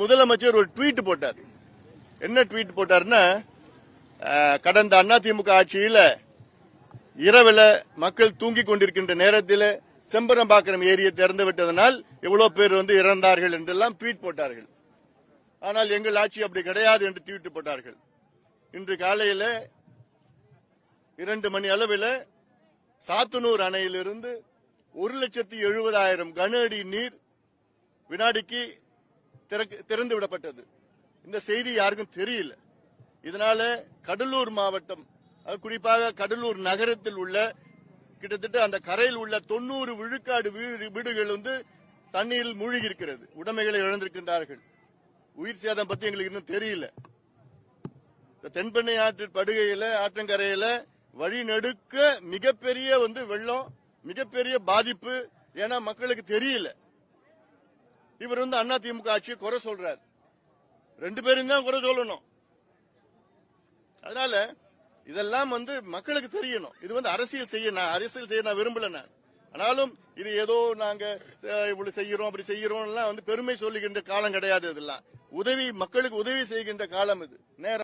முதலமைச்சர் ஒரு ட்வீட் போட்டார். என்ன ட்வீட் போட்டார்னா, கடந்த அதிமுக ஆட்சியில இரவில் மக்கள் தூங்கிக் கொண்டிருக்கின்ற நேரத்தில் செம்பரம்பாக்கம் ஏரியை திறந்து விட்டதனால் எவ்வளவு பேர் இறந்தார்கள் என்றெல்லாம் ட்வீட் போட்டார்கள். ஆனால் எங்கள் ஆட்சி அப்படி கிடையாது என்று ட்வீட் போட்டார்கள். இன்று காலையில் 2 மணி அளவில் சாத்தனூர் அணையிலிருந்து 1,70,000 கன அடி நீர் வினாடிக்கு திறந்து விடப்பட்டது. இந்த செய்தி யாருக்கும் தெரியல. இதனால கடலூர் மாவட்டம், குறிப்பாக கடலூர் நகரத்தில் உள்ள கிட்டத்தட்ட அந்த கரையில் உள்ள 90 விழுக்காடு வீடுகள் தண்ணீரில் மூழ்கி இருக்கிறது. உடைமைகளை இழந்திருக்கின்றார்கள். உயிர் சேதம் பத்தி எங்களுக்கு இன்னும் தெரியல. தென்பெண்ணை ஆற்று படுகையில ஆற்றங்கரையில வழிநெடுக்க மிகப்பெரிய வெள்ளம், மிகப்பெரிய பாதிப்பு. ஏன்னா மக்களுக்கு தெரியல. இவர் அதிமுக ஆட்சியை குறை சொல்றார். 2 பேரும் தான் குறை சொல்லணும். அதனால இதெல்லாம் மக்களுக்கு தெரியணும். இது அரசியல் செய்ய நான் விரும்பல. நான் ஆனாலும் இது ஏதோ நாங்க இவ்வளவு செய்யறோம் அப்படி செய்யறோம் பெருமை சொல்லுகின்ற காலம் கிடையாது. இதெல்லாம் மக்களுக்கு உதவி செய்கின்ற காலம் இது. நேரம்